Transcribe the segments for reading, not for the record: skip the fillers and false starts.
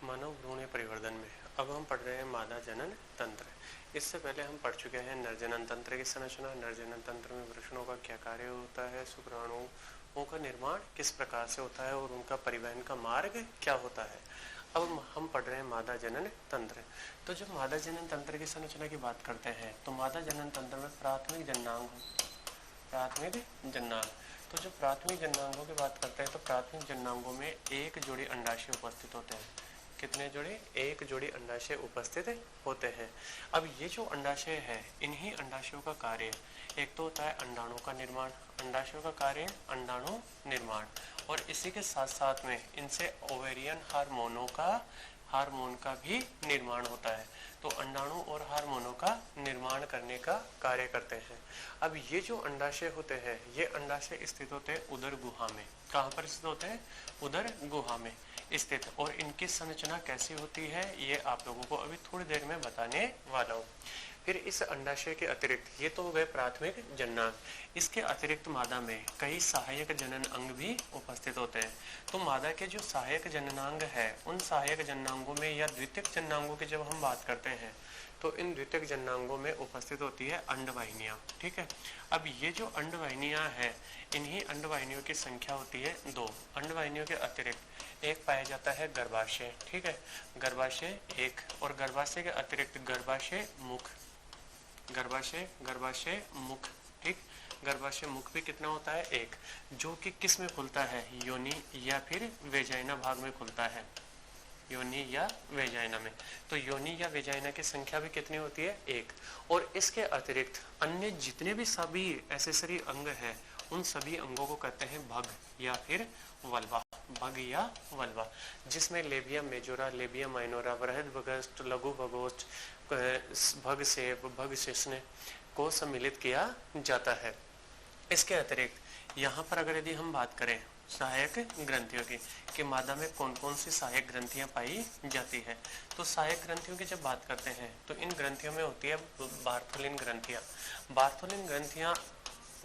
मानव भ्रूण परिवर्धन में अब हम पढ़ रहे हैं मादा जनन तंत्र। इससे पहले हम पढ़ चुके हैं नर जनन तंत्र की संरचना। नर जनन तंत्र में वृषणों का क्या कार्य होता है, शुक्राणुओं का निर्माण किस प्रकार से होता है और उनका परिवहन का मार्ग क्या होता है। अब हम पढ़ रहे हैं मादा जनन तंत्र। तो जब मादा जनन तंत्र की संरचना की बात करते हैं तो मादा जनन तंत्र में प्राथमिक जननांग, तो जो प्राथमिक जननांगों की बात करते हैं तो प्राथमिक जननांगों में एक जोड़ी अंडाशय उपस्थित होते हैं। कितने जोड़े? एक जोड़ी अंडाशय उपस्थित होते हैं। अब ये जो अंडाशय है, इन्हीं अंडाशयों का कार्य एक तो होता है अंडाणु का निर्माण। अंडाशयों का कार्य अंडाणु निर्माण, और इसी के साथ साथ में इनसे ओवेरियन हार्मोन का भी निर्माण होता है। तो अंडाणु और हार्मोनों का निर्माण करने का कार्य करते हैं। अब ये जो अंडाशय होते हैं, ये अंडाशय स्थित होते हैं उदर गुहा में। कहाँ पर स्थित होते हैं? उदर गुहा में स्थित। और इनकी संरचना कैसी होती है ये आप लोगों को अभी थोड़ी देर में बताने वाला हूँ। फिर इस अंडाशय के अतिरिक्त, ये तो हो गए प्राथमिक जननांग, इसके अतिरिक्त मादा में कई सहायक जनन अंग भी उपस्थित होते हैं। तो मादा के जो सहायक जननांग है, उन सहायक जननांगों में या द्वितीयक जननांगों की जब हम बात करते हैं तो इन द्वितीयक जननांगों में उपस्थित होती है अंडवाहिनियां। ठीक है। अब ये जो अंडवाहिनियां है, इन्हीं अंडवाहिनियों की संख्या होती है 2। अंडवाहिनियों के अतिरिक्त एक पाया जाता है गर्भाशय। ठीक है, गर्भाशय एक, और गर्भाशय के अतिरिक्त गर्भाशय मुख। ठीक, गर्भाशय मुख भी कितना होता है? एक, जो कि किस में खुलता है? योनि या फिर वेजाइना भाग में खुलता है, योनि या वेजाइना में। तो योनि या वेजाइना की संख्या भी कितनी होती है? एक। और इसके अतिरिक्त अन्य जितने भी सभी एक्सेसरी अंग हैं, उन सभी अंगों को कहते हैं भग या फिर वल्वा। भग या वल्वा, जिसमें लेबिया मेजोरा, लेबिया माइनोरा, बृहद भगस्थ, लघु भगोष्ठ, भग सेव, भग शिश्न को सम्मिलित किया जाता है। इसके अतिरिक्त यहाँ पर अगर यदि हम बात करें सहायक ग्रंथियों की, कि मादा में कौन कौन सी सहायक ग्रंथियां पाई जाती है, तो सहायक ग्रंथियों की जब बात करते हैं तो इन ग्रंथियों में होती है बार्थोलिन ग्रंथियां। बार्थोलिन ग्रंथियां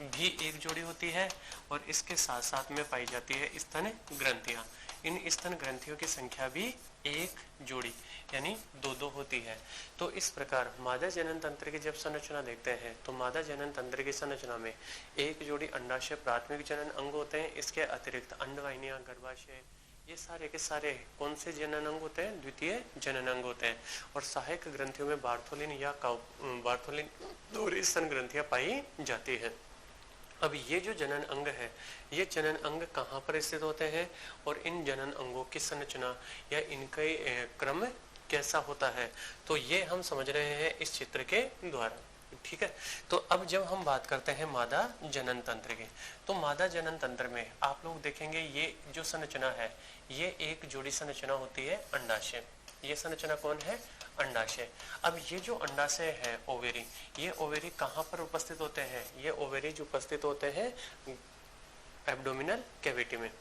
भी एक जोड़ी होती है, और इसके साथ साथ में पाई जाती है स्तन ग्रंथियां। इन स्तन ग्रंथियों की संख्या भी एक जोड़ी यानी 2-2 होती है। तो इस प्रकार मादा जनन तंत्र की जब संरचना देखते हैं तो मादा जनन तंत्र की संरचना में एक जोड़ी अंडाशय प्राथमिक जनन अंग होते हैं। इसके अतिरिक्त अंडवाहिनियां, गर्भाशय, ये सारे के सारे कौन से जनन अंग होते हैं? द्वितीय जनन अंग होते हैं। और सहायक ग्रंथियों में बार्थोलिन और स्तन ग्रंथियां पाई जाती है। अब ये जो जनन अंग है, ये जनन अंग कहाँ पर स्थित होते हैं और इन जनन अंगों की संरचना या इनका क्रम कैसा होता है, तो ये हम समझ रहे हैं इस चित्र के द्वारा। ठीक है। तो अब जब हम बात करते हैं मादा जनन तंत्र की, तो मादा जनन तंत्र में आप लोग देखेंगे ये जो संरचना है, ये एक जोड़ी संरचना होती है अंडाशय। ये संरचना कौन है? अंडाशय। अब ये जो अंडाशय है ओवेरी, ये ओवेरी कहाँ पर उपस्थित होते हैं? ये ओवेरीज उपस्थित होते हैं एब्डोमिनल कैविटी में।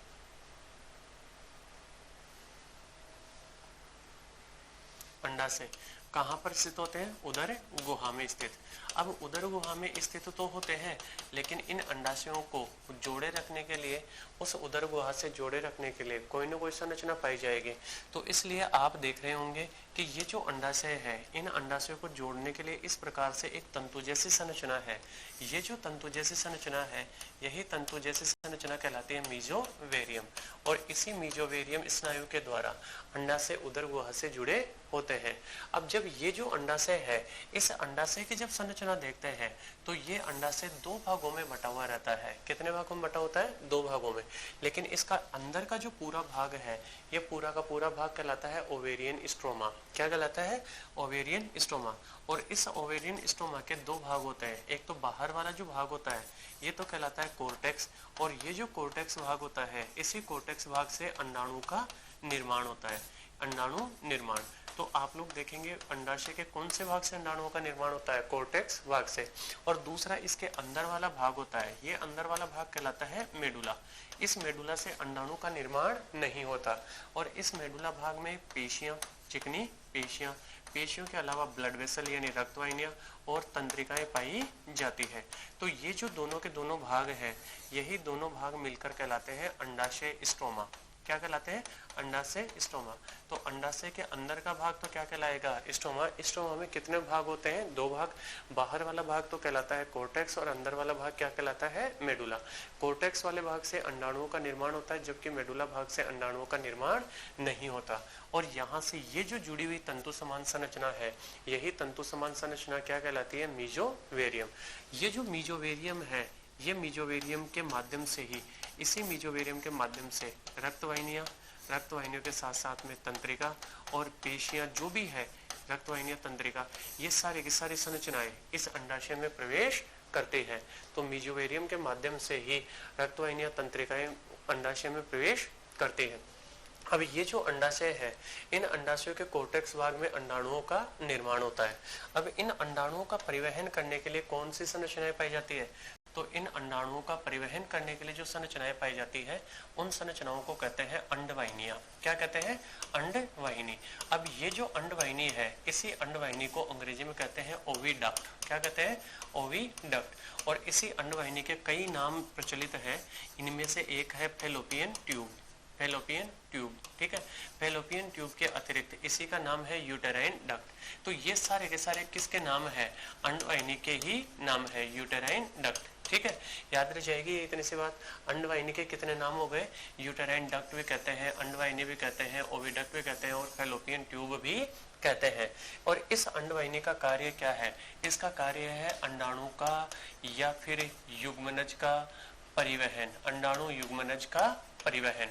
अंडाशय कहाँ पर स्थित होते हैं? उदर गुहा में स्थित। अब उदर गुहा में स्थित तो होते हैं, लेकिन इन अंडाशयों को जोड़े रखने के लिए, उस उदर गुहा से जोड़े रखने के लिए कोई न कोई संरचना पाई जाएगी। तो इसलिए आप देख रहे होंगे कि ये जो अंडाशय है, इन अंडाशयों को जोड़ने के लिए इस प्रकार से एक तंतु जैसी संरचना है। ये जो तंतु जैसी संरचना है, यही तंतु जैसी संरचना कहलाती है मीजोवेरियम। और इसी मीजोवेरियम स्नायु के द्वारा अंडाशय उदर गुहा से जुड़े होते हैं। अब जब ये जो अंडाशय है, इस अंडाशय की जब संरचना देखते हैं तो ये अंडाशय 2 भागों में बटा हुआ रहता है। कितने भागों में बटा होता है? 2 भागों में। लेकिन इसका अंदर का जो पूरा भाग है, ये पूरा का पूरा भाग कहलाता है ओवेरियन स्ट्रोमा। क्या कहलाता है? Ovarian stroma. और इस ओवेरियन स्ट्रोमा के 2 भाग होते हैं। एक तो बाहर वाला जो भाग होता है, ये तो कहलाता है कोर्टेक्स, और ये जो कोर्टेक्स भाग होता है, इसी कोर्टेक्स भाग से अंडाणु का निर्माण होता है। अंडाणु निर्माण, तो आप लोग देखेंगे अंडाशय के कौन से भाग से अंडाणुओं का निर्माण होता है? कोर्टेक्स भाग से। और दूसरा इसके अंदर वाला भाग होता है, ये अंदर वाला भाग कहलाता है मेडुला। इस मेडुला से अंडाणु का निर्माण नहीं होता। और इस मेडुला भाग में पेशियां, चिकनी पेशियां, पेशियों के अलावा ब्लड वेसल यानी रक्तवाहिनियां और तंत्रिकाएं पाई जाती है। तो ये जो दोनों के दोनों भाग है, यही दोनों भाग मिलकर कहलाते हैं अंडाशय स्ट्रोमा। क्या कहलाते हैं? अंडाशय, स्टोमा। तो अंडाशय के अंदर का भाग तो क्या कहलाएगा? स्टोमा। स्टोमा में कितने भाग होते हैं? 2 भाग। बाहर वाला भाग तो कहलाता है कोर्टेक्स और अंदर वाला भाग क्या कहलाता है? मेडुला। कोर्टेक्स वाले भाग से अंडाणुओं का निर्माण होता है, जबकि मेडुला भाग से अंडाणुओं का निर्माण नहीं होता। और यहाँ से ये जो जुड़ी हुई तंतु समान संरचना है, यही तंतु समान संरचना क्या कहलाती है? मीजोवेरियम। ये जो मीजोवेरियम है, ये मीजोवेरियम के माध्यम से ही, इसी मीजोवेरियम के माध्यम से रक्तवाहिनियों के साथ साथ में तंत्रिका और पेशियां जो भी है, रक्तवाहिनियां, तंत्रिका, ये सारी की सारी संरचनाएं इस अंडाशय में प्रवेश करते हैं। तो मीजोवेरियम के माध्यम से ही रक्तवाहिनियां, तंत्रिकाएं अंडाशय में प्रवेश करते हैं। अब ये जो अंडाशय है, इन अंडाशयों के कोर्टेक्स भाग में अंडाणुओं का निर्माण होता है। अब इन अंडाणुओं का परिवहन करने के लिए कौन सी संरचनाएं पाई जाती है? तो इन अंडाणुओं का परिवहन करने के लिए जो संरचनाएं पाई जाती है, उन संरचनाओं को कहते हैं अंडवाहिनियां। क्या कहते हैं? अंडवाहिनी। अब ये जो अंडवाहिनी है, इसी अंडवाहिनी को अंग्रेजी में कहते हैं ओविडक्ट। क्या कहते हैं? ओविडक्ट। और इसी अंडवाहिनी के कई नाम प्रचलित हैं। इनमें से एक है फैलोपियन ट्यूब। फैलोपियन ट्यूब, ठीक है। फैलोपियन ट्यूब के अतिरिक्त इसी का नाम है यूटेराइन डक्ट। तो ये सारे के सारे किसके नाम है? अंडवाहिनी के ही नाम है, यूटेराइन डक्ट, ठीक है। याद रह जाएगी इतनी सी बात। अंडवाहिनी के कितने नाम हो गए? यूटेराइन डक्ट भी कहते हैं, अंडवाहिनी भी कहते हैं, ओविडक्ट भी कहते हैं और फैलोपियन ट्यूब भी कहते हैं। और इस अंडवाहिनी का कार्य क्या है? इसका कार्य है अंडाणु का या फिर युग्मनज का परिवहन, अंडाणु युग्मनज का परिवहन,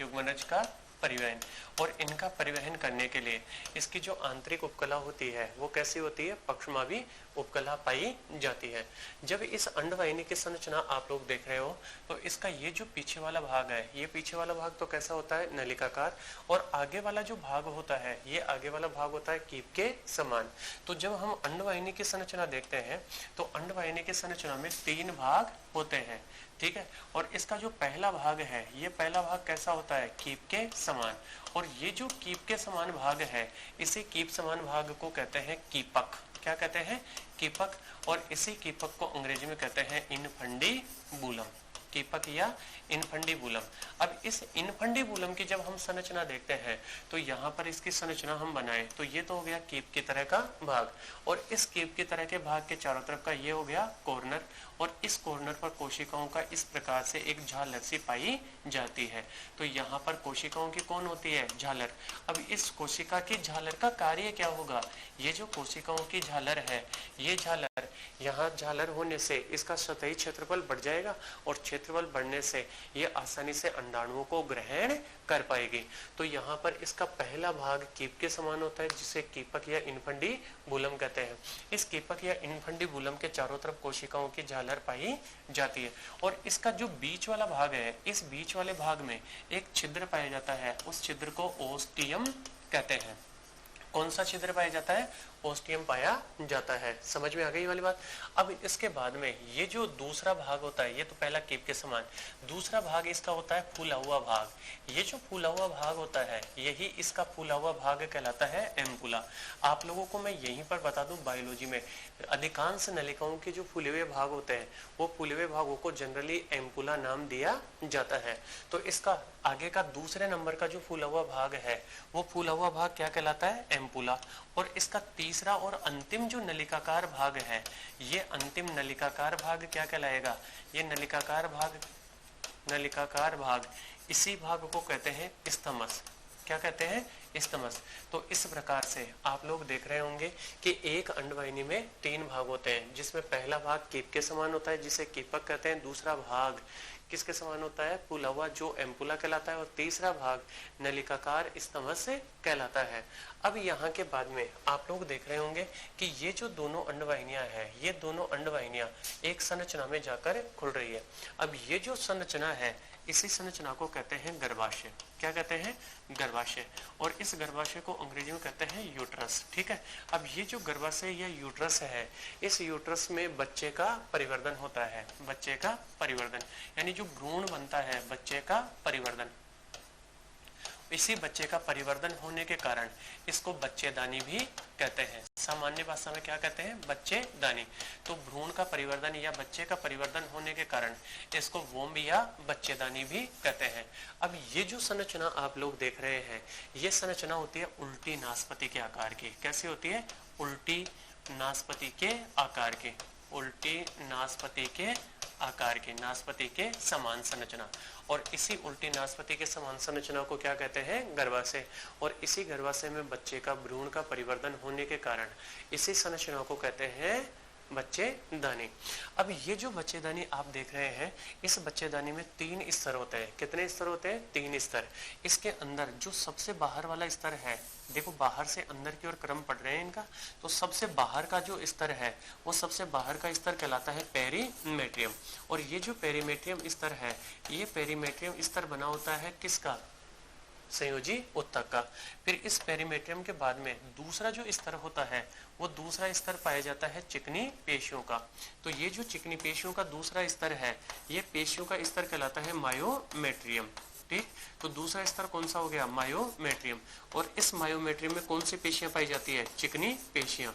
युग्मनज का परिवहन। और इनका परिवहन करने के लिए इसकी जो आंतरिक उपकला होती है वो कैसी होती है? पक्षमावी उपकला पाई जाती है। जब इस अंडवाहिनी की संरचना आप लोग देख रहे हो, तो इसका ये जो पीछे वाला भाग है, ये पीछे वाला भाग तो कैसा होता है? नलिकाकार। और आगे वाला जो भाग होता है, ये आगे वाला भाग होता है कीप के समान। तो जब हम अंडवाहिनी की संरचना देखते हैं, तो अंडवाहिनी की संरचना में 3 भाग होते हैं, ठीक है। और इसका जो पहला भाग है, ये पहला भाग कैसा होता है? कीप के समान। और ये जो कीप के समान भाग है, इसी कीप समान भाग को कहते हैं कीपक। क्या कहते हैं? कीपक। और इसी कीपक को अंग्रेजी में कहते हैं इनफंडीबुलम। कीपक या इनफंडीबुलम। अब इस इनफंडीबुलम की जब हम संरचना देखते हैं, तो यहाँ पर इसकी संरचना हम बनाएं तो ये तो हो गया कीप की तरह का भाग। और इस कीप की तरह के भाग के चारों तरफ का ये हो गया कॉर्नर। और इस कॉर्नर पर कोशिकाओं का इस प्रकार से एक झालर सी पाई जाती है। तो यहाँ पर कोशिकाओं की कौन होती है? झालर। अब इस कोशिका की झालर का कार्य क्या होगा? ये जो कोशिकाओं की झालर है, ये झालर, यहाँ झालर होने से इसका सतही क्षेत्रफल बढ़ जाएगा और क्षेत्रफल बढ़ने से ये आसानी से अंडाणुओं को ग्रहण कर पाएगी। तो यहाँ पर इसका पहला भाग कीप के समान होता है, जिसे कीपक या इनफंडीबुलम कहते हैं। इस कीपक या इनफंडीबुलम के चारों तरफ कोशिकाओं की झालर पाई जाती है। और इसका जो बीच वाला भाग है, इस बीच वाले भाग में एक छिद्र पाया जाता है, उस छिद्र को ओस्टियम कहते हैं। कौन सा छिद्र पाया जाता है? ओस्टियम पाया जाता है। समझ में आ गई वाली बात। अब इसके बाद में ये जो दूसरा भाग होता है, ये तो पहला कीप के समान, दूसरा भाग इसका होता है फूला हुआ भाग। ये जो फूला हुआ भाग होता है, यही इसका फूला हुआ भाग कहलाता है एम्पुला। आप लोगों को मैं यहीं पर बता दूं, बायोलॉजी में अधिकांश नलिकाओं के जो फूले हुए भाग होते हैं, वो फूले हुए भागों को जनरली एम्पुला नाम दिया जाता है। तो इसका आगे का दूसरे नंबर का जो फूला हुआ भाग है, वो फूला हुआ भाग क्या कहलाता है? एम्पुला। और इसका तीसरा और अंतिम जो नलिकाकार भाग है, ये अंतिम नलिकाकार भाग क्या कहलाएगा? ये नलिकाकार भाग, इसी भाग को कहते हैं स्थमस। क्या कहते हैं? स्थमस। तो इस प्रकार से आप लोग देख रहे होंगे कि एक अंडवाहिनी में 3 भाग होते हैं, जिसमें पहला भाग कीप के समान होता है, जिसे कीपक कहते हैं। दूसरा भाग किसके समान होता है? फूला हुआ, जो एम्पुला कहलाता है। और तीसरा भाग नलिकाकार स्थमस कहलाता है। अब यहाँ के बाद में आप लोग देख रहे होंगे कि ये जो दोनों अंडवाहिनियां हैं, ये दोनों अंडवाहिनियां एक संरचना में जाकर खुल रही है। अब ये जो संरचना है, इसी संरचना को कहते हैं गर्भाशय। क्या कहते हैं? गर्भाशय। और इस गर्भाशय को अंग्रेजी में कहते हैं यूट्रस, ठीक है। अब ये जो गर्भाशय या यूट्रस है, इस यूट्रस में बच्चे का परिवर्धन होता है। बच्चे का परिवर्धन यानी जो भ्रूण बनता है, बच्चे का परिवर्धन। इसी बच्चे का परिवर्धन होने के कारण इसको बच्चेदानी भी कहते हैं। सामान्य भाषा में क्या कहते हैं? बच्चेदानी। तो भ्रूण का परिवर्धन या बच्चे का परिवर्धन होने के कारण इसको वोम्ब या बच्चेदानी भी कहते हैं। अब ये जो संरचना आप लोग देख रहे हैं, ये संरचना होती है उल्टी नासपति के आकार की। कैसी होती है? उल्टी नासपति के आकार की, उल्टी नासपति के आकार की, नासपति के समान संरचना। और इसी उल्टी नासपति के समान संरचना को क्या कहते हैं? गर्भाशय। और इसी गर्भाशय में बच्चे का भ्रूण का परिवर्तन होने के कारण इसी संरचना को कहते हैं बच्चेदानी। अब ये जो बच्चेदानी आप देख रहे हैं, इस बच्चेदानी में 3 स्तर होते हैं। कितने स्तर होते हैं? 3 स्तर। इसके अंदर जो सबसे बाहर वाला स्तर है, देखो बाहर से अंदर की ओर क्रम पड़ रहे हैं इनका, तो सबसे बाहर का जो स्तर है वो सबसे बाहर का स्तर कहलाता है पेरीमेट्रियम। और ये जो पेरीमेट्रियम स्तर है, ये पेरीमेट्रियम स्तर बना होता है किसका? संयोजी ऊतक का। फिर इस पेरीमेट्रियम के बाद में दूसरा जो स्तर होता है, वो दूसरा स्तर पाया जाता है चिकनी पेशियों का। तो ये जो चिकनी पेशियों का दूसरा स्तर है, ये पेशियों का स्तर कहलाता है मायोमेट्रियम। ठीक, तो दूसरा स्तर कौन सा हो गया? मायोमेट्रियम। और इस मायोमेट्रियम में कौन सी पेशियां पाई जाती है? चिकनी पेशियां।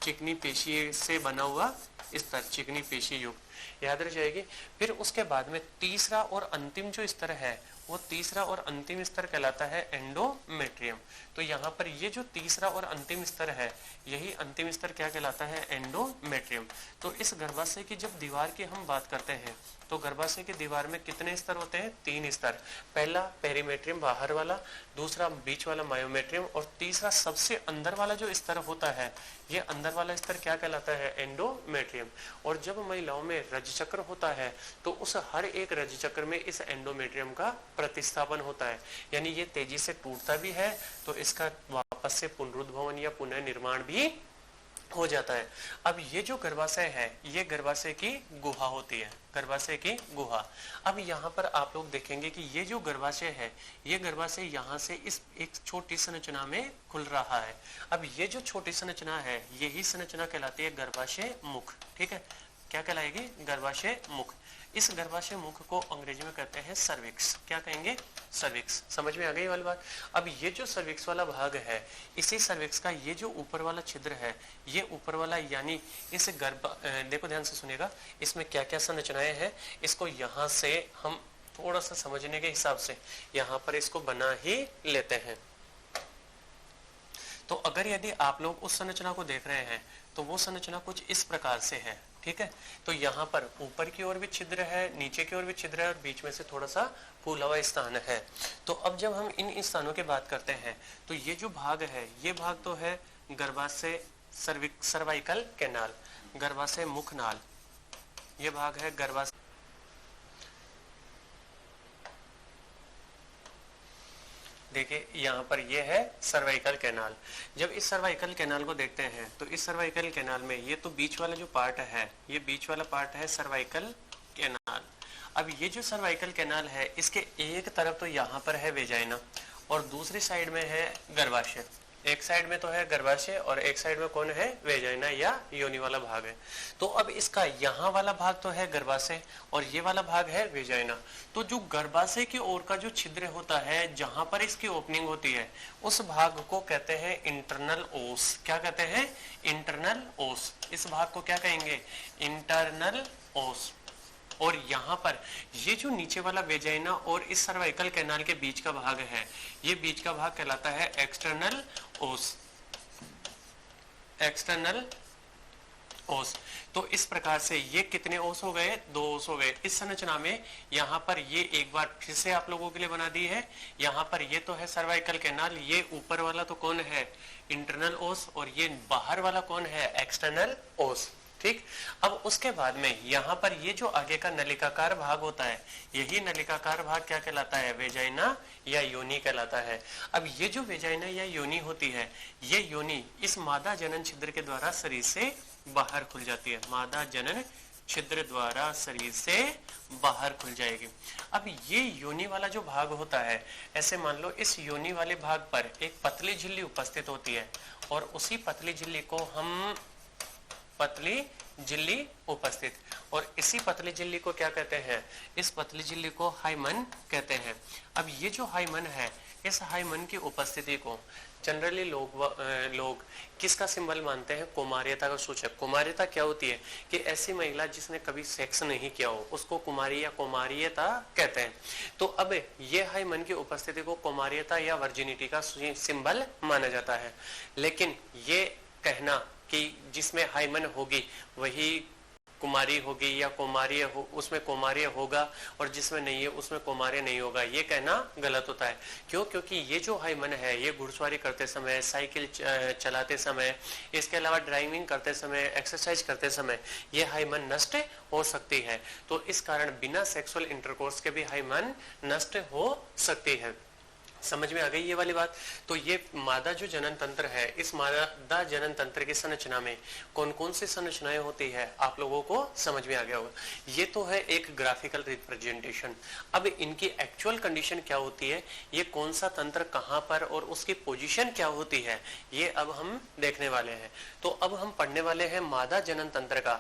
चिकनी पेशी से बना हुआ स्तर, चिकनी पेशी युक्त, याद रह जाएगी। फिर उसके बाद में तीसरा और अंतिम जो स्तर है, वो तीसरा और अंतिम स्तर कहलाता है एंडोमेट्रियम। तो यहाँ पर ये जो तीसरा और अंतिम स्तर है, यही अंतिम स्तर क्या कहलाता है? एंडोमेट्रियम। तो इस गर्भाशय की जब दीवार की हम बात करते हैं, तो गर्भाशय की दीवार में कितने स्तर होते हैं? 3 स्तर। पहला पेरीमेट्रियम बाहर वाला, दूसरा बीच वाला मायोमेट्रियम, और तीसरा सबसे अंदर वाला जो स्तर होता है, ये अंदर वाला स्तर क्या कहलाता है? एंडोमेट्रियम। और जब महिलाओं में रजचक्र होता है, तो उस हर एक रजचक्र में इस एंडोमेट्रियम का प्रतिस्थापन होता है, यानी ये तेजी से टूटता भी है, तो इसका वापस से पुनरुद्भवन या पुनः निर्माण भी हो जाता है। अब ये जो गर्भाशय है, ये गर्भाशय की गुहा होती है, गर्भाशय की गुहा। अब यहाँ पर आप लोग देखेंगे कि ये जो गर्भाशय है, ये गर्भाशय यहाँ से इस एक छोटी संरचना में खुल रहा है। अब ये जो छोटी संरचना है, यही संरचना कहलाती है गर्भाशय मुख। ठीक है, क्या कहलाएगी? गर्भाशय मुख। इस गर्भाशय मुख को अंग्रेजी में कहते हैं सर्विक्स। क्या कहेंगे? सर्विक्स। समझ में आ गई वाली बात? अब ये जो सर्विक्स वाला भाग है, इसी सर्विक्स का ये जो ऊपर वाला छिद्र है, ये ऊपर वाला, यानी इस देखो ध्यान से सुनिएगा, इसमें क्या क्या संरचनाएं हैं, इसको यहाँ से हम थोड़ा सा समझने के हिसाब से यहाँ पर इसको बना ही लेते हैं। तो अगर यदि आप लोग उस संरचना को देख रहे हैं, तो वो संरचना कुछ इस प्रकार से है। ठीक है, तो यहाँ पर ऊपर की ओर भी छिद्र है, नीचे की ओर भी छिद्र है, और बीच में से थोड़ा सा फूला हुआ स्थान है। तो अब जब हम इन स्थानों की बात करते हैं, तो ये जो भाग है, ये भाग तो है गर्भाशय सर्वाइकल कैनाल, गर्भाशय मुख नाल। ये भाग है गर्भाशय, देखिए यहाँ पर ये है सर्वाइकल कैनाल। जब इस सर्वाइकल कैनाल को देखते हैं, तो इस सर्वाइकल कैनाल में ये तो बीच वाला जो पार्ट है, ये बीच वाला पार्ट है सर्वाइकल कैनाल। अब ये जो सर्वाइकल कैनाल है, इसके एक तरफ तो यहाँ पर है वेजाइना, और दूसरी साइड में है गर्भाशय। एक साइड में तो है गर्भाशय और एक साइड में कौन है? वेजाइना या योनि वाला भाग है। तो अब इसका यहाँ वाला भाग तो है गर्भाशय और ये वाला भाग है वेजाइना। तो जो गर्भाशय की ओर का जो छिद्र होता है, जहां पर इसकी ओपनिंग होती है, उस भाग को कहते हैं इंटरनल ओस। क्या कहते हैं? इंटरनल ओस। इस भाग को क्या कहेंगे? इंटरनल ओस। और यहाँ पर ये जो नीचे वाला वेजाइना और इस सर्वाइकल कैनाल के बीच का भाग है, ये बीच का भाग कहलाता है एक्सटर्नल ओस। एक्सटर्नल ओस। तो इस प्रकार से ये कितने ओस हो गए? 2 ओस हो गए। इस संरचना में यहाँ पर ये एक बार फिर से आप लोगों के लिए बना दी है। यहाँ पर ये तो है सर्वाइकल कैनाल, ये ऊपर वाला तो कौन है? इंटरनल ओस, और ये बाहर वाला कौन है? एक्सटर्नल ओस। ठीक, अब उसके बाद में यहाँ पर ये जो आगे का नलिकाकार भाग होता है, यही नलिकाकार भाग क्या कहलाता है? वेजाइना या योनि कहलाता है। अब ये जो वेजाइना या योनि होती है, ये योनि इस मादा जनन छिद्र के द्वारा शरीर से बाहर खुल जाती है। मादा जनन छिद्र द्वारा शरीर से बाहर खुल जाएगी। अब ये योनि वाला जो भाग होता है, ऐसे मान लो इस योनि वाले भाग पर एक पतली झिल्ली उपस्थित होती है, और उसी पतली झिल्ली को हम पतली झिल्ली उपस्थित, और इसी पतली झिल्ली को क्या कहते हैं? इस पतली झिल्ली को हाइमन कहते हैं। अब ये जो हाइमन है, इस हाइमन की उपस्थिति को जनरली लोग किसका सिंबल मानते हैं? कुमारियता का सूचक। कुमारियता क्या होती है कि ऐसी महिला जिसने कभी सेक्स नहीं किया हो उसको कुमारी या कुमारियता कहते हैं। तो अब ये हाइमन की उपस्थिति को कुमारियता या वर्जिनिटी का सिंबल माना जाता है। लेकिन ये कहना कि जिसमें हाइमन होगी वही कुमारी होगी या कुमारी हो, उसमें कुमारी होगा और जिसमें नहीं है उसमें कुमारी नहीं होगा, ये कहना गलत होता है। क्यों? क्योंकि ये जो हाइमन है ये घुड़सवारी करते समय, साइकिल चलाते समय, इसके अलावा ड्राइविंग करते समय, एक्सरसाइज करते समय ये हाइमन नष्ट हो सकती है। तो इस कारण बिना सेक्सुअल इंटरकोर्स के भी हाइमन नष्ट हो सकती है। समझ में आ गई ये वाली बात? तो ये मादा जो जनन तंत्र है, इस मादा जनन तंत्र की संरचना में कौन कौन सी संरचनाएं होती है आप लोगों को समझ में आ गया होगा। ये तो है एक ग्राफिकल रिप्रेजेंटेशन। अब इनकी एक्चुअल कंडीशन क्या होती है, ये कौन सा तंत्र कहां पर और उसकी पोजीशन क्या होती है, ये अब हम देखने वाले हैं। तो अब हम पढ़ने वाले हैं मादा जनन तंत्र का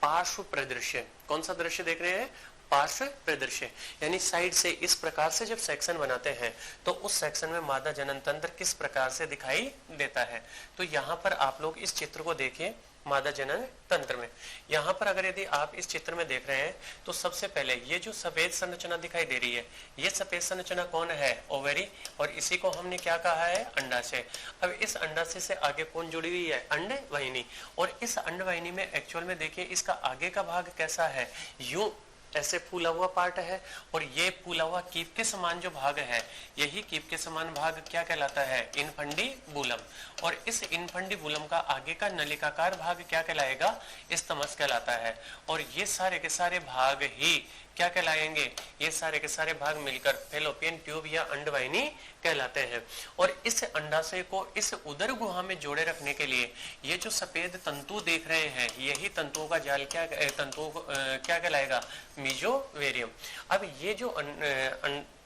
पार्श्व परिदृश्य। कौन सा दृश्य देख रहे हैं? पार्श्व परिदृश्य, यानी साइड से इस प्रकार से जब सेक्शन बनाते हैं तो उस सेक्शन में मादा जनन तंत्र किस प्रकार से दिखाई देता है। तो यहाँ पर आप लोग इस चित्र को देखिए मादा जनन तंत्र में। यहाँ पर अगर यदि आप इस चित्र में देख रहे हैं तो सबसे पहले ये जो सफेद संरचना दिखाई दे रही है, ये सफेद संरचना कौन है? ओवेरी। और इसी को हमने क्या कहा है? अंडाशय। अब इस अंडाशय से आगे कौन जुड़ी हुई है? अंडवाहिनी। और इस अंडवाहिनी में एक्चुअल में देखिए इसका आगे का भाग कैसा है? यूं ऐसे फूला हुआ पार्ट है और ये फूला हुआ कीप के समान जो भाग है, यही कीप के समान भाग क्या कहलाता है? इनफंडीबुलम। और इस इनफंडीबुलम का आगे का नलिकाकार भाग क्या कहलाएगा? स्तमस कहलाता है। और ये सारे के सारे भाग ही क्या कहलाएंगे? ये सारे के सारे भाग मिलकर फेलोपियन ट्यूब या अंडवाहिनी कहलाते हैं। और इस अंडाशय को इस उदर गुहा में जोड़े रखने के लिए ये जो सफेद तंतु देख रहे हैं, यही तंतुओं का जाल क्या कहलाएगा? मीजोवेरियम। अब ये जो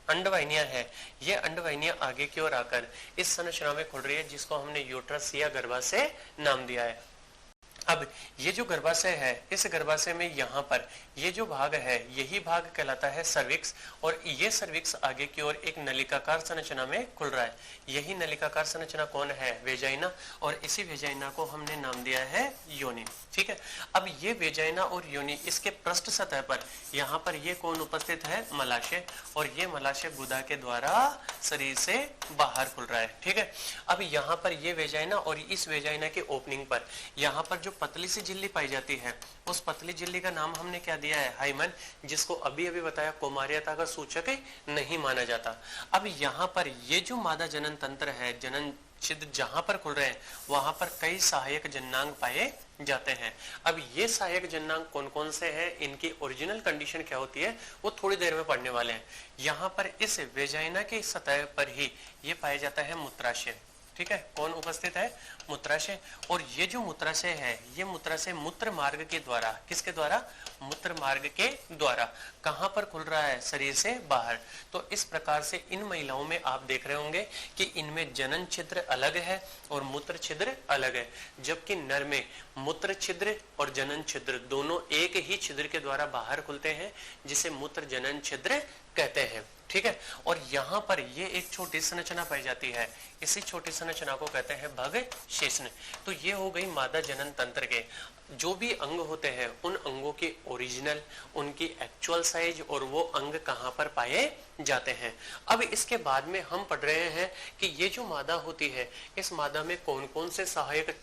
अंडवाहिनियां हैं, ये अंडवाहिनियां आगे की ओर आकर इस संरचना में खुल रही है जिसको हमने यूट्रस या गर्भाशय नाम दिया है। अब ये जो गर्भाशय है, इस गर्भाशय में यहाँ पर ये जो भाग है यही भाग कहलाता है सर्विक्स। और ये सर्विक्स आगे की ओर एक नलिकाकार संरचना में खुल रहा है। यही नलिकाकार संरचना कौन है? वेजाइना। और इसी वेजाइना को हमने नाम दिया है योनि। ठीक है। अब ये वेजाइना और योनि, इसके पृष्ठ सतह पर यहाँ पर ये कौन उपस्थित है? मलाशय। और ये मलाशय गुदा के द्वारा शरीर से बाहर खुल रहा है। ठीक है। अब यहाँ पर ये वेजाइना और इस वेजाइना के ओपनिंग पर यहाँ पर जो पतली सी झिल्ली पाई जाती है, उस पतली झिल्ली का नाम हमने क्या दिया है? हाइमन, जिसको अभी अभी बताया कुमारियता का सूचक नहीं माना जाता। अब यहाँ पर ये जो मादा जनन तंत्र है, जनन छिद्र जहां पर खुल रहे हैं वहां पर कई सहायक जननांग पाए जाते हैं। अब ये सहायक जननांग कौन कौन से हैं, इनकी ओरिजिनल कंडीशन क्या होती है, वो थोड़ी देर में पढ़ने वाले हैं। यहाँ पर इस वेजाइना की सतह पर ही ये पाया जाता है मूत्राशय। ठीक है। कौन उपस्थित है? मूत्राशय। और ये जो मूत्राशय है, ये मूत्राशय मूत्र मार्ग के द्वारा, किसके द्वारा? मूत्र मार्ग के द्वारा कहां पर खुल रहा है? शरीर से बाहर। तो इस प्रकार से इन महिलाओं में आप देख रहे होंगे कि इनमें जनन छिद्र अलग है और मूत्र छिद्र अलग है, जबकि नर में मूत्र छिद्र और जनन छिद्र दोनों एक ही छिद्र के द्वारा बाहर खुलते हैं, जिसे मूत्र जनन छिद्र कहते हैं। ठीक है। और यहाँ पर ये एक छोटी संरचना पाई जाती है, इसी छोटी संरचना को कहते हैं भग शेषण। तो ये हो गई मादा जनन तंत्र के जो भी अंग होते हैं, उन अंगों के ओरिजिनल, उनकी एक्चुअल साइज और वो अंग कहाँ पर पाए जाते हैं। अब इसके बाद में हम पढ़ रहे हैं कि ये जो मादा होती है, इस मादा में कौन कौन से सहायक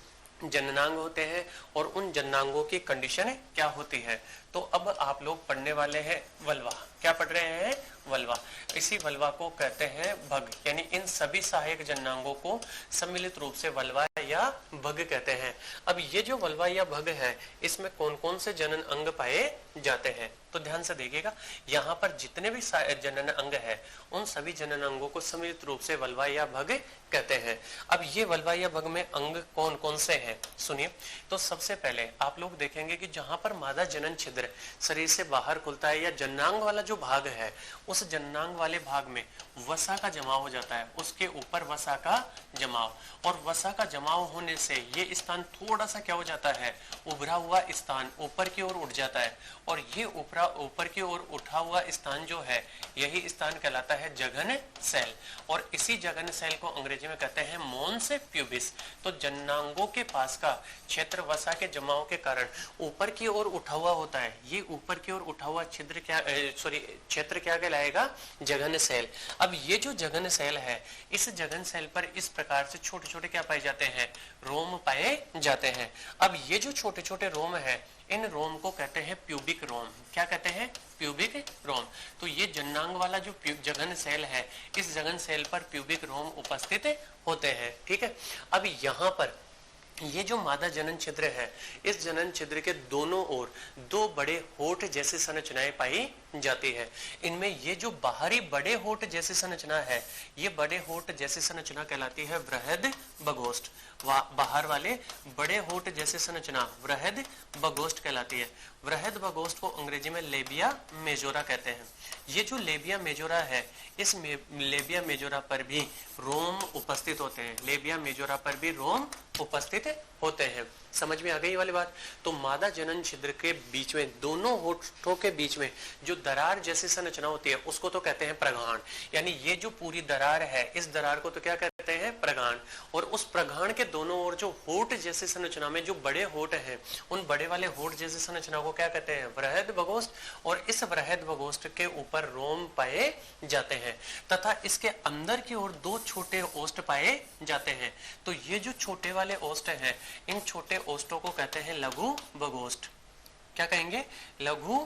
जननांग होते हैं और उन जननांगों की कंडीशन क्या होती है। तो अब आप लोग पढ़ने वाले हैं वल्वा। क्या पढ़ रहे हैं? वल्वा। इसी वल्वा को कहते हैं भग, यानी इन सभी सहायक जननांगों को सम्मिलित रूप से वल्वा या भग कहते हैं। अब ये जो वल्वा या भग है, इसमें कौन कौन से जनन अंग पाए जाते हैं, तो ध्यान से देखिएगा। यहाँ पर जितने भी जनन अंग है, उन सभी जनन अंगों को सम्मिलित रूप से वल्वा या भग कहते हैं। अब ये वल्वा या भग में अंग कौन कौन से हैं, सुनिए। तो सबसे पहले आप लोग देखेंगे कि जहां पर मादा जनन छिद्र शरीर से बाहर खुलता है या जननांग वाला जो भाग है, उस जननांग वाले भाग में वसा का जमाव हो जाता है, उसके ऊपर वसा का जमाव, और वसा का जमाव होने से ये स्थान थोड़ा सा क्या हो जाता है, उभरा हुआ स्थान ऊपर की ओर उठ जाता है, और ये ऊपर की ओर उठा हुआ स्थान जो है यही स्थान कहलाता है जघन सेल, और इसी जघन सेल को अंग्रेजी में कहते हैं मोन्स प्यूबिस। तो जननांगों के पास का क्षेत्र वसा के जमाव के कारण ऊपर की ओर उठा हुआ होता है, ये ऊपर की ओर उठा हुआ छिद्र क्या क्षेत्र क्या कहलाएगा, जघन सेल। अब ये जो जघन सेल है, इस जघन सेल पर इस प्रकार से छोटे छोटे क्या पाए जाते हैं, रोम पाए जाते हैं। अब ये जो छोटे छोटे रोम है, इन रोम को कहते हैं प्यूबिक रोम। क्या कहते हैं, प्यूबिक रोम। तो ये जननांग वाला जो जघन सेल है, इस जघन सेल पर प्यूबिक रोम उपस्थित होते हैं। ठीक है, अब यहाँ पर ये जो मादा जनन छिद्र है, इस जनन छिद्र के दोनों ओर दो बड़े होठ जैसी संरचनाएं पाई जाती है। इनमें ये जो बाहरी बड़े होठ जैसी संरचना है, ये बड़े होठ जैसी संरचना कहलाती है वृहद बगोष्ठ। बाहर वाले बड़े होठ जैसी संरचना वृहद बगोष्ठ कहलाती है। वृहद बगोष्ठ को अंग्रेजी में लेबिया मेजोरा कहते हैं। ये जो लेबिया मेजोरा है, इस लेबिया मेजोरा पर भी रोम उपस्थित होते हैं, लेबिया मेजोरा पर भी रोम उपस्थित होते हैं। समझ में आ गई वाली बात। तो मादा जनन छिद्र के बीच में, दोनों होठों के बीच में जो दरार जैसी संरचना होती है, उसको तो कहते हैं प्रगाण। यानी ये जो पूरी दरार है, इस दरार को तो क्या कहते हैं, प्रगाण। और उस प्रगाण के दोनों ओर जो होठ जैसी संरचना में जो बड़े होठ हैं, उन बड़े वाले होठ जैसी संरचना को क्या कहते हैं, वृहद बगोष्ठ। और इस वृहद बगोष्ठ के ऊपर रोम पाए जाते हैं, तथा इसके अंदर की ओर दो छोटे ओष्ठ पाए जाते हैं। तो ये जो छोटे वाले ओष्ठ हैं, इन छोटे ओष्ठों को कहते हैं लघु बगोष्ठ। क्या कहेंगे, लघु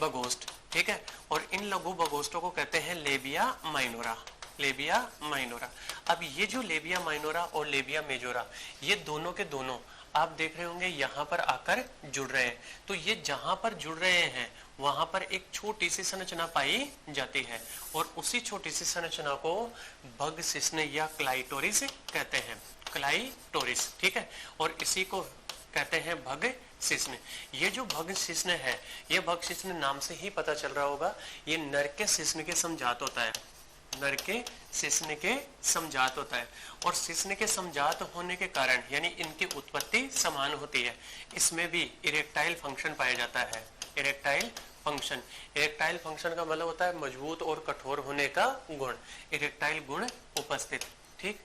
बगोष्ठ। ठीक है, और इन लघु बगोष्ठों को कहते हैं लेबिया माइनोरा, लेबिया माइनोरा। अब ये जो लेबिया माइनोरा और लेबिया मेजोरा, ये दोनों के दोनों आप देख रहे होंगे यहाँ पर आकर जुड़ रहे हैं। तो ये जहां पर जुड़ रहे हैं, वहां पर एक छोटी सी संरचना पाई जाती है, और उसी छोटी सी संरचना को भग शिश्न या क्लाइटोरिस कहते हैं, क्लाइटोरिस। ठीक है, और इसी को कहते हैं भग शिश्न। ये जो भग शिश्न है, ये भग शिश्न नाम से ही पता चल रहा होगा, ये नर के शिश्न के समजात होता है, नर के शिश्न के समजात होता है। और शिश्न के समजात होने के कारण यानी इनकी उत्पत्ति समान होती है। इसमें भी इरेक्टाइल फंक्शन पाया जाता है, इरेक्टाइल फंक्शन। इरेक्टाइल फंक्शन का मतलब होता है मजबूत और कठोर होने का गुण, इरेक्टाइल गुण उपस्थित। ठीक,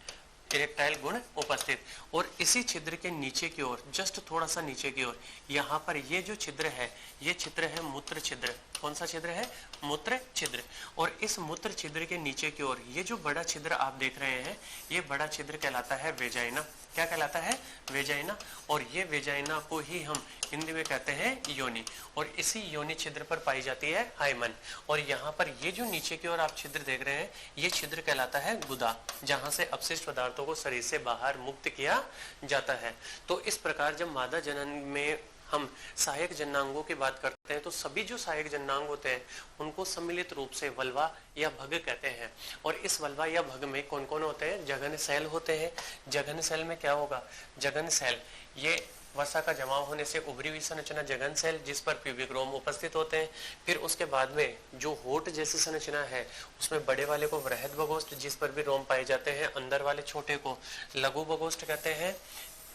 इरेक्टाइल गुण उपस्थित। और इसी छिद्र के नीचे की ओर, जस्ट थोड़ा सा नीचे की ओर, यहाँ पर ये जो छिद्र है, ये छिद्र है मूत्र छिद्र। कौन सा छिद्र है, मूत्र छिद्र। और इस मूत्र छिद्र के नीचे की ओर ये जो बड़ा छिद्र आप देख रहे हैं, ये बड़ा छिद्र कहलाता है वेजाइना। क्या कहलाता है, वेजाइना। और ये वेजाइना को ही हम हिंदी में कहते हैं योनि। और इसी योनि छिद्र पर पाई जाती है हाइमन। और यहाँ पर ये जो नीचे की ओर आप छिद्र देख रहे हैं, ये छिद्र कहलाता है गुदा, जहां से अपशिष्ट पदार्थों को शरीर से बाहर मुक्त किया जाता है। तो इस प्रकार जब मादा जनन में हम सहायक जननांगों की बात करते हैं, तो सभी जो सहायक जननांग होते हैं उनको सम्मिलित रूप से वल्वा या भग कहते हैं। और इस वल्वा या भग में कौन कौन होते हैं, जघन सेल होते हैं। जघन सेल में क्या होगा, जघन सेल ये वसा का जमाव होने से उभरी हुई संरचना जघन सेल, जिस पर प्यूबिक रोम उपस्थित होते हैं। फिर उसके बाद में जो होठ जैसी संरचना है, उसमें बड़े वाले को वृहद बगोष्ठ, जिस पर भी रोम पाए जाते हैं। अंदर वाले छोटे को लघु बगोष्ठ कहते हैं।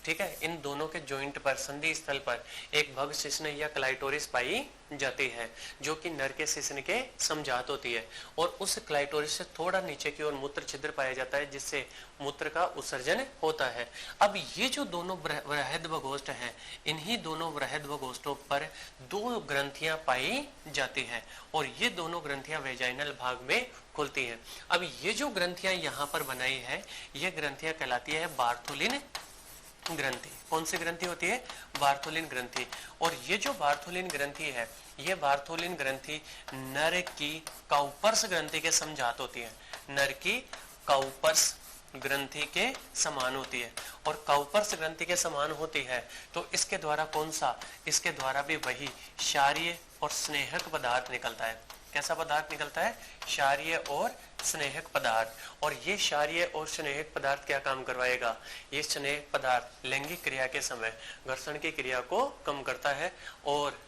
ठीक है, इन दोनों के जॉइंट पर, संधि स्थल पर एक भग शिश्न या क्लाइटोरिस पाई जाती है, जो कि नर के शिश्न के समजात होती है। और उस क्लाइटोरिस से थोड़ा नीचे की ओर मूत्र छिद्र पाया जाता है, जिससे मूत्र का उत्सर्जन होता है। अब ये जो दोनों वृहद बगोष्ठ हैं, इन्हीं दोनों वृहद बगोष्ठों पर दो ग्रंथियां पाई जाती है, और ये दोनों ग्रंथियां वेजाइनल भाग में खुलती हैं। अब ये जो ग्रंथियां यहाँ पर बनाई है, ये ग्रंथियां कहलाती है बार्थोलिन ग्रंथि। कौन सी ग्रंथि होती है, बार्थोलिन ग्रंथि। और ये जो बार्थोलिन ग्रंथि है, ये बार्थोलिन ग्रंथि नर की काउपर्स ग्रंथि के समजात होती है, नर की काउपर्स ग्रंथि के समान होती है। और काउपर्स ग्रंथि के समान होती है तो इसके द्वारा कौन सा, इसके द्वारा भी वही क्षारीय और स्नेहक पदार्थ निकलता है। कैसा पदार्थ निकलता है, क्षारीय और स्नेहक पदार्थ। और ये क्षारीय और स्नेहक पदार्थ क्या काम करवाएगा, ये स्नेहक पदार्थ लैंगिक क्रिया के समय घर्षण की क्रिया को कम करता है और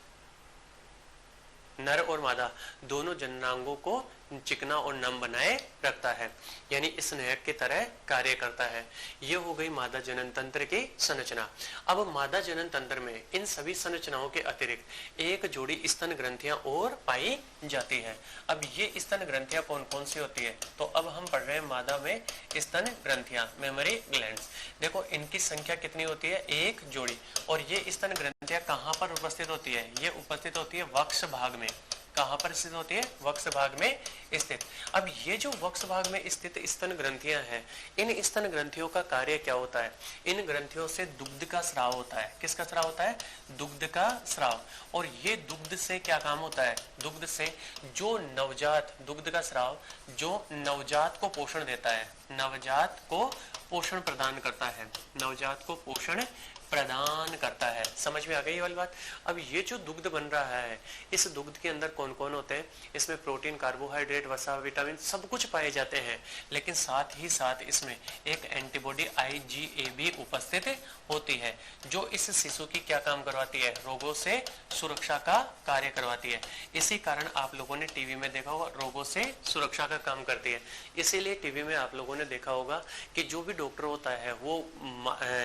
नर और मादा दोनों जननांगों को चिकना और नम बनाए रखता है, यानी स्नेहक की तरह कार्य करता है। ये हो गई मादा जनन तंत्र की संरचना। अब मादा जनन तंत्र में इन सभी संरचनाओं के अतिरिक्त एक जोड़ी स्तन ग्रंथियां और पाई जाती है। अब ये स्तन ग्रंथियां कौन कौन सी होती है, तो अब हम पढ़ रहे हैं मादा में स्तन ग्रंथियां, मेमोरी ग्लैंड्स। देखो इनकी संख्या कितनी होती है, एक जोड़ी। और ये स्तन ग्रंथियां कहाँ पर उपस्थित होती है, ये उपस्थित होती है वक्ष भाग में। कहां पर स्थित होती है, वक्ष भाग में स्थित। अब ये जो वक्ष भाग में स्थित स्तन ग्रंथियां हैं, इन स्तन ग्रंथियों का कार्य क्या होता है, इन ग्रंथियों से दुग्ध का स्राव होता है। किसका स्राव होता है, दुग्ध का स्राव। और ये दुग्ध से क्या काम होता है, दुग्ध से जो नवजात, दुग्ध का स्राव जो नवजात को पोषण देता है, नवजात को पोषण प्रदान करता है, नवजात को पोषण प्रदान करता है। समझ में आ गई ये वाली बात। अब ये जो दुग्ध बन रहा है, इस दुग्ध के अंदर कौन कौन होते हैं, इसमें प्रोटीन, कार्बोहाइड्रेट, वसा, विटामिन सब कुछ पाए जाते हैं। लेकिन साथ ही साथ इसमें एक एंटीबॉडी IgA भी उपस्थित होती है, जो इस शिशु की क्या काम करवाती है, रोगों से सुरक्षा का कार्य करवाती है। इसी कारण आप लोगों ने टीवी में देखा होगा, रोगों से सुरक्षा का काम करती है। इसीलिए टीवी में आप लोगों ने देखा होगा कि जो भी डॉक्टर होता है वो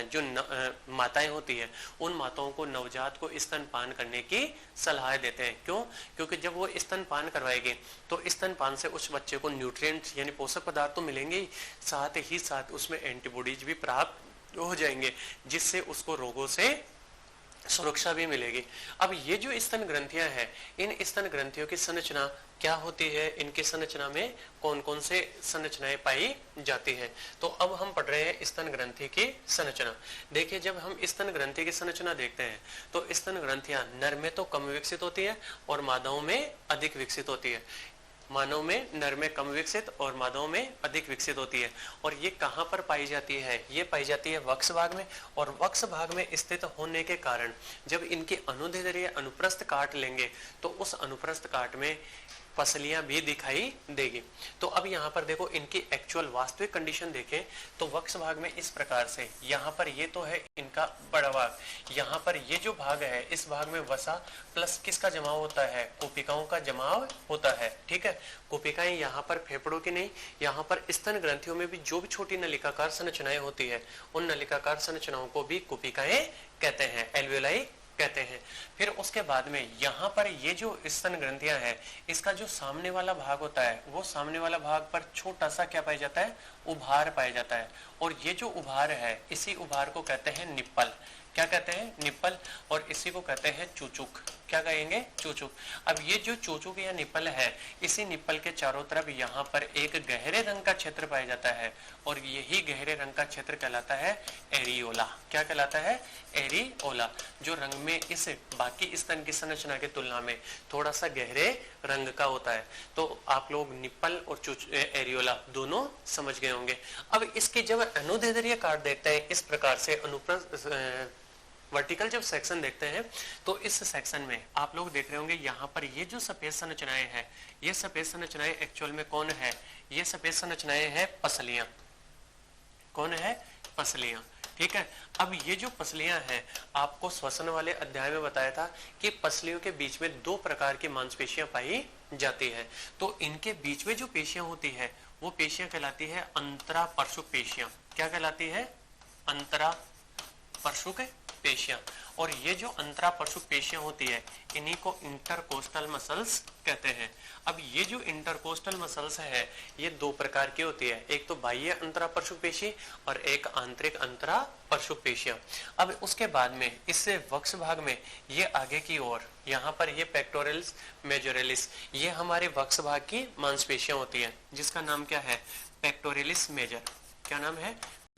जो माताएं होती है, उन माताओं को नवजात को स्तनपान करने की सलाह देते हैं। क्यों, क्योंकि जब वो स्तनपान करवाएगी तो स्तनपान से उस बच्चे को न्यूट्रिएंट्स यानी पोषक पदार्थ तो मिलेंगे, साथ ही साथ उसमें एंटीबॉडीज भी प्राप्त हो जाएंगे, जिससे उसको रोगों से सुरक्षा भी मिलेगी। अब ये जो स्तन ग्रंथियां हैं, इन स्तन ग्रंथियों की संरचना क्या होती है, इनकी संरचना में कौन कौन से संरचनाएं पाई जाती है। तो अब हम पढ़ रहे हैं स्तन ग्रंथि की संरचना। देखिए जब हम स्तन ग्रंथि की संरचना देखते हैं तो स्तन ग्रंथियां नर में तो कम विकसित होती है और मादाओं में अधिक विकसित होती है। मानव में नर में कम विकसित और मादाओं में अधिक विकसित होती है। और ये कहां पर पाई जाती है, ये पाई जाती है वक्ष भाग में। और वक्ष भाग में स्थित होने के कारण जब इनके अनुदैर्ध्य अनुप्रस्थ काट लेंगे तो उस अनुप्रस्थ काट में पसलियां भी दिखाई देगी। तो अब यहाँ पर देखो इनकी एक्चुअल वास्तविक कंडीशन देखें तो वक्ष भाग में इस प्रकार से, यहाँ पर ये तो है इनका बड़ा भाग, यहाँ पर ये जो भाग है इस भाग में वसा प्लस किसका जमाव होता है, कोशिकाओं का जमाव होता है। ठीक है, कोशिकाएं यहाँ पर फेफड़ों की नहीं, यहाँ पर स्तन ग्रंथियों में भी जो भी छोटी नलिकाकार संरचनाएं होती है उन नलिकाकार संरचनाओं को भी कोशिकाएं कहते हैं, एल्वियोलाई कहते हैं। फिर उसके बाद में यहाँ पर ये जो स्तन ग्रंथियां हैं, इसका जो सामने वाला भाग होता है वो सामने वाला भाग पर छोटा सा क्या पाया जाता है, उभार पाया जाता है। और ये जो उभार है इसी उभार को कहते हैं निप्पल। क्या कहते हैं, निप्पल। और इसी को कहते हैं चूचुक। क्या कहेंगे, चूचुक। अब ये जो चूचुक या निप्पल है, इसी निप्पल के चारों तरफ यहाँ पर एक गहरे रंग का क्षेत्र पाया जाता है और यही गहरे रंग का क्षेत्र कहलाता है एरियोला। क्या कहलाता है, एरियोला, जो रंग में इस बाकी स्तन की संरचना की तुलना में थोड़ा सा गहरे रंग का होता है। तो आप लोग निप्पल और एरियोला दोनों समझ गए होंगे। अब इसके जब अनुदैर्ध्य काट देखते हैं इस प्रकार से अनुप्रस्थ वर्टिकल जब सेक्शन देखते हैं तो इस सेक्शन में आप लोग देख रहे होंगे यहाँ पर ये जो सफेद संरचनाएं हैं, ये सफेद संरचनाएं एक्चुअल में कौन है, ये सफेद संरचनाएं हैं पसलियां। कौन है, पसलियां। ठीक है, अब ये जो पसलियां हैं आपको श्वसन वाले अध्याय में बताया था कि पसलियों के बीच में दो प्रकार की मांसपेशियां पाई जाती है। तो इनके बीच में जो पेशियां होती है वो पेशियां कहलाती है अंतरापरशुक पेशियां। क्या कहलाती है, अंतरापरशुक पेशियां। और ये जो अंतरापरशुक पेशियां होती है इन्हीं को इंटरकोस्टल मसल्स कहते हैं। अब ये जो इंटरकोस्टल मसल्स है ये दो प्रकार की होती है, एक तो बाह्य अंतरापरशुक पेशी और एक आंतरिक अंतरापरशुक पेशियां। अब उसके बाद में इससे वक्ष भाग में ये आगे की ओर यहाँ पर ये पेक्टोरल्स मेजोरलिस, ये हमारे वक्ष भाग की मांसपेशियां होती है जिसका नाम क्या है, पेक्टोरलिस मेजर। क्या नाम है,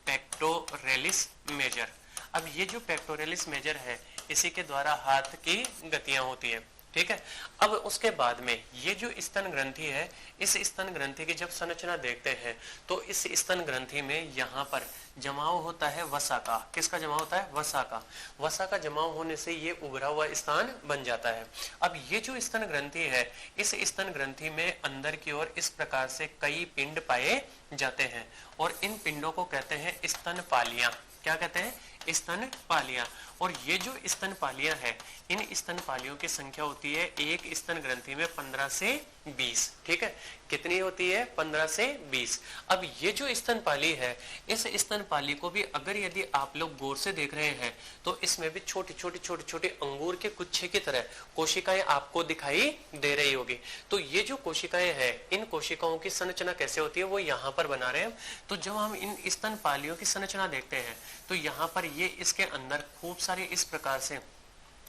पेक्टोरलिस मेजर। अब ये जो पेक्टोरलिस मेजर है इसी के द्वारा हाथ की गतियां होती है। ठीक है, अब उसके बाद में ये जो स्तन ग्रंथि है, इस स्तन ग्रंथि की जब संरचना देखते हैं तो इस स्तन ग्रंथि में यहाँ पर जमाव होता है वसा का। किसका जमाव होता है, वसा का। वसा का जमाव होने से ये उभरा हुआ स्थान बन जाता है। अब ये जो स्तन ग्रंथि है, इस स्तन ग्रंथि में अंदर की ओर इस प्रकार से कई पिंड पाए जाते हैं और इन पिंडों को कहते हैं स्तनपालियां। क्या कहते हैं, स्तनपालियां। और ये जो स्तनपालियां है, इन स्तनपालियों की संख्या होती है एक स्तन ग्रंथि में 15 से 20। ठीक है, कितनी होती है? 15 से 20। अब ये जो स्तनपाली है, इस स्तनपाली को भी अगर यदि आप लोग गौर से देख रहे हैं तो इसमें भी छोटे छोटे अंगूर के गुच्छे की तरह कोशिकाएं आपको दिखाई दे रही होगी। तो ये जो कोशिकाएं हैं, इन कोशिकाओं की संरचना कैसे होती है वो यहाँ पर बना रहे हैं। तो जब हम इन स्तनपालियों की संरचना देखते हैं तो यहाँ पर ये इसके अंदर खूब सारे इस प्रकार से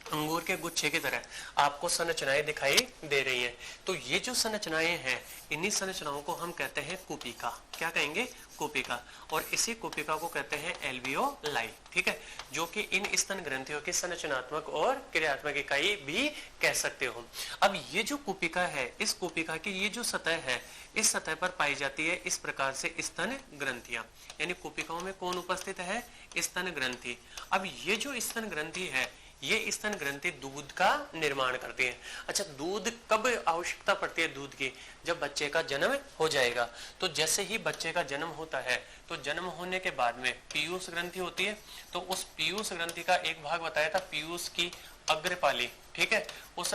अंगूर के गुच्छे की तरह आपको संरचनाएं दिखाई दे रही हैं। तो ये जो संरचनाएं हैं, इन्हीं संरचनाओं को हम कहते हैं कूपिका। क्या कहेंगे? कूपिका। और इसी कूपिका को कहते हैं एल्वियोलाई। ठीक है, जो कि इन स्तन ग्रंथियों की संरचनात्मक और क्रियात्मक इकाई भी कह सकते हो। अब ये जो कूपिका है, इस कूपिका की ये जो सतह है, इस सतह पर पाई जाती है इस प्रकार से स्तन ग्रंथियां। यानी कूपिकाओं में कौन उपस्थित है? स्तन ग्रंथि। अब ये जो स्तन ग्रंथि है, ये स्तन ग्रंथि दूध का निर्माण करती है। अच्छा, दूध कब आवश्यकता पड़ती है दूध की? जब बच्चे का जन्म हो जाएगा। तो जैसे ही बच्चे का जन्म होता है तो जन्म होने के बाद में पीयूष ग्रंथि होती है। तो उस पीयूष ग्रंथि का एक भाग बताया था, पीयूष की अग्रपाली। ठीक है, उस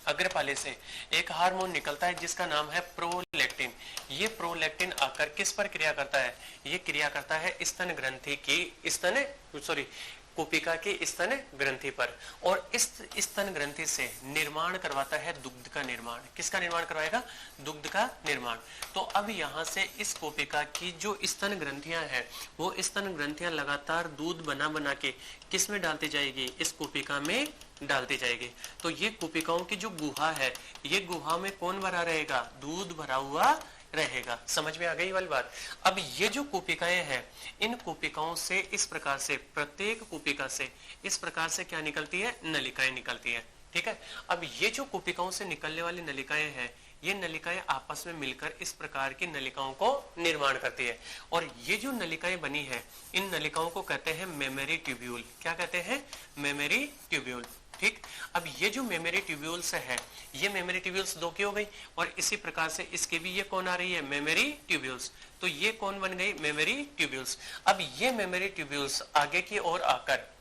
अग्रपाली से एक हार्मोन निकलता है जिसका नाम है प्रोलैक्टिन। ये प्रोलैक्टिन आकर किस पर क्रिया करता है? ये क्रिया करता है स्तन ग्रंथि की कूपिका की स्तन ग्रंथि पर। और इस स्तन ग्रंथि से निर्माण करवाता है दुग्ध का निर्माण। किसका निर्माण करवाएगा? दुग्ध का निर्माण। तो अब यहाँ से इस कूपिका की जो स्तन ग्रंथियां हैं, वो स्तन ग्रंथियां लगातार दूध बना बना के किस में डालती जाएगी? इस कूपिका में डालती जाएगी। तो ये कूपिकाओं की जो गुहा है, ये गुहा में कौन भरा रहेगा? दूध भरा हुआ रहेगा। समझ में आ गई वाली बात? अब ये जो कूपिकाएं हैं, इन कूपिकाओं से इस प्रकार से, प्रत्येक कूपिका से इस प्रकार से क्या निकलती है? नलिकाएं निकलती है। ठीक है, अब ये जो कूपिकाओं से निकलने वाली नलिकाएं हैं, ये नलिकाएं आपस में मिलकर इस प्रकार की नलिकाओं को निर्माण करती है। और ये जो नलिकाएं बनी है, इन नलिकाओं को कहते हैं मेमरी ट्यूब्यूल। क्या कहते हैं? Memory tubule. ठीक, अब ये जो मेमरी ट्यूब्यूल्स है, ये मेमरी ट्यूब्यूल्स दो की हो गई, और इसी प्रकार से इसके भी ये कौन आ रही है? Memory tubules. तो ये कौन बन गई? Memory tubules. अब ये मेमरी ट्यूब्यूल्स आगे की ओर आकर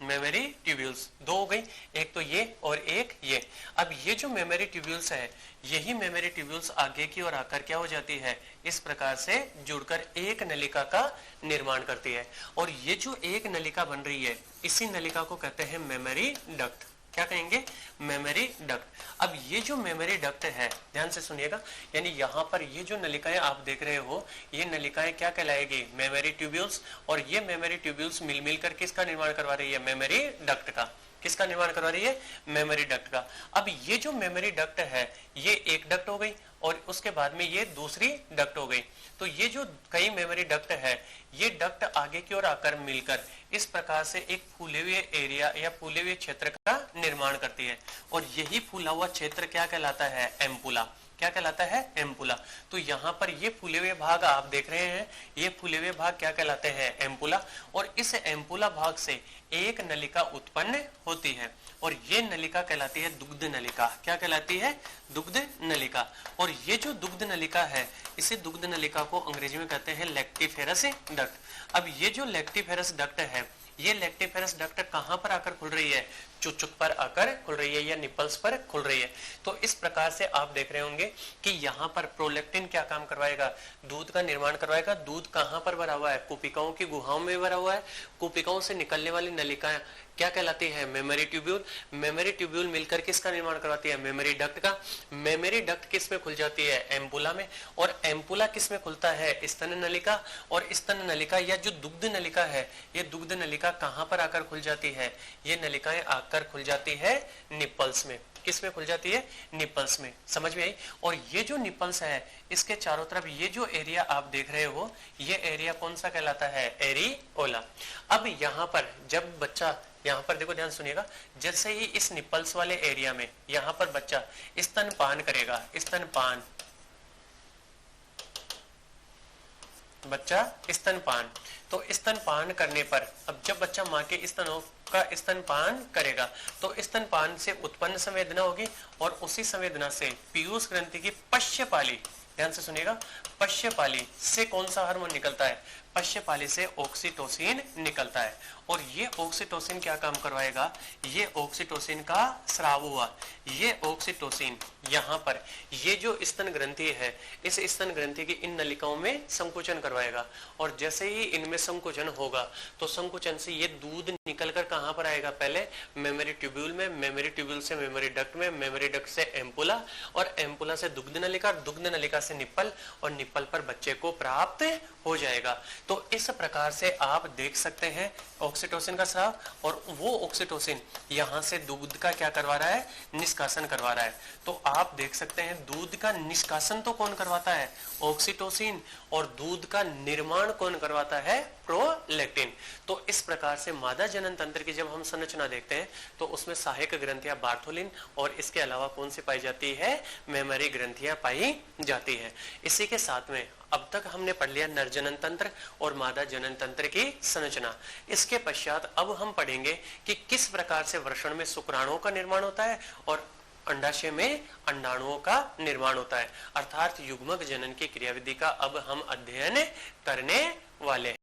मेमरी ट्यूब्यूल्स दो हो गई, एक तो ये और एक ये। अब ये जो मेमरी ट्यूब्यूल्स है, यही मेमरी ट्यूब्यूल्स आगे की ओर आकर क्या हो जाती है? इस प्रकार से जुड़कर एक नलिका का निर्माण करती है। और ये जो एक नलिका बन रही है, इसी नलिका को कहते हैं मेमरी डक्ट। क्या कहेंगे? Mammary duct. अब ये जो मेमरी डक्ट है, ध्यान से सुनिएगा, यानी यहाँ पर ये जो नलिकाएं आप देख रहे हो, ये नलिकाएं क्या कहलाएगी? Memory tubules. और ये मेमरी ट्यूब्यूल्स मिल मिलकर किसका निर्माण करवा रही है? मेमरी डक्ट का। किसका निर्माण करवा रही है? मेमरी डक्ट का। अब ये जो मेमरी डक्ट है, ये एक डक्ट हो गई और उसके बाद में ये दूसरी डक्ट हो गई। तो ये जो कई मेमरी डक्ट है, ये डक्ट आगे की ओर आकर मिलकर इस प्रकार से एक फूले हुए एरिया या फूले हुए क्षेत्र का निर्माण करती है। और यही फूला हुआ क्षेत्र क्या कहलाता है? एम्पुला। क्या कहलाता है? एम्पुला। तो यहाँ पर ये फूले हुए भाग आप देख रहे हैं, ये फूले हुए भाग क्या कहलाते हैं? एम्पुला। और इस एम्पुला भाग से एक नलिका उत्पन्न होती है, और ये नलिका कहलाती है दुग्ध नलिका। क्या कहलाती है? दुग्ध नलिका। और ये जो दुग्ध नलिका है, इसी दुग्ध नलिका को अंग्रेजी में कहते हैं लैक्टिफेरस डक्ट। अब ये जो लैक्टिफेरस डक्ट है, ये लैक्टिफेरस डक्ट कहां पर आकर खुल रही है? चुचुक पर आकर खुल रही है या निपल्स पर खुल रही है। तो इस प्रकार से आप देख रहे होंगे कि यहाँ पर प्रोलैक्टिन क्या काम करवाएगा? दूध का निर्माण करवाएगा। दूध कहां पर भरा हुआ है? कूपिकाओं की गुहाओं में भरा हुआ है। कूपिकाओं से निकलने वाली नलिकाएं क्या कहलाती है? Memory tubule. मेमरी ट्यूब्यूल मिलकर किसका निर्माण करवाती है? मेमरी डक्ट का। मेमरी डक्ट किस में खुल जाती है? एम्पुला में। और एम्पुला किस में खुलता है? स्तन नलिका। और स्तन नलिका या जो दुग्ध नलिका है, ये दुग्ध नलिका कहां पर आकर खुल जाती है? ये नलिकाएं आकर खुल जाती है निपल्स में। किस में खुल जाती है? निपल्स में। समझ में आई? और ये जो निपल्स है, इसके चारों तरफ ये जो एरिया आप देख रहे हो, ये एरिया कौन सा कहलाता है? एरिओला। अब यहाँ पर जब बच्चा, यहाँ पर देखो, ध्यान सुनिएगा, जैसे ही इस निपल्स वाले एरिया में यहाँ पर बच्चा स्तनपान करेगा, स्तनपान, बच्चा स्तनपान, तो स्तनपान करने पर अब जब बच्चा माँ के स्तनों का स्तनपान करेगा तो स्तनपान से उत्पन्न संवेदना होगी, और उसी संवेदना से पीयूष ग्रंथि की पश्चपाली, ध्यान से सुनिएगा, पश्यपाली से कौन सा हार्मोन निकलता है? पश्यपाली से ऑक्सीटोसिन निकलता है। और ये ऑक्सीटोसिन क्या काम करवाएगा? ये ऑक्सीटोसिन का स्राव हुआ, ये ऑक्सीटोसिन यहाँ पर ये जो स्तन ग्रंथि है, इस स्तन ग्रंथि की इन नलिकाओं में संकुचन करवाएगा। और जैसे ही इनमें संकुचन होगा तो संकुचन से ये दूध निकलकर कहाँ पर आएगा? पहले मेमोरी ट्यूब्यूल में, मेमोरी ट्यूब्यूल से मेमोरी डक्ट में, मेमोरी डक्ट से एम्पुला, और एम्पुला से दुग्ध नलिका, दुग्ध नलिका से निप्पल, और निप्पल पर बच्चे को प्राप्त हो जाएगा। तो इस प्रकार से आप देख सकते हैं ऑक्सीटोसिन का स्राव, और वो ऑक्सीटोसिन यहां से दूध का क्या करवा रहा है? निष्कासन करवा रहा है। तो आप देख सकते हैं दूध का निष्कासन तो कौन करवाता है? ऑक्सीटोसिन। और दूध का निर्माण कौन करवाता है? प्रोलैक्टिन। तो इस प्रकार से मादा जनन तंत्र की जब हम संरचना देखते हैं तो उसमें सहायक ग्रंथियां बार्थोलिन और इसके अलावा कौन सी पाई जाती है? मेमोरी ग्रंथियां पाई जाती है। इसी के साथ में अब तक हमने पढ़ लिया नर जनन तंत्र और मादा जनन तंत्र की संरचना। इसके पश्चात अब हम पढ़ेंगे कि किस प्रकार से वृषण में शुक्राणुओं का निर्माण होता है और अंडाशय में अंडाणुओं का निर्माण होता है, अर्थात युग्मक जनन की क्रियाविधि का अब हम अध्ययन करने वाले हैं।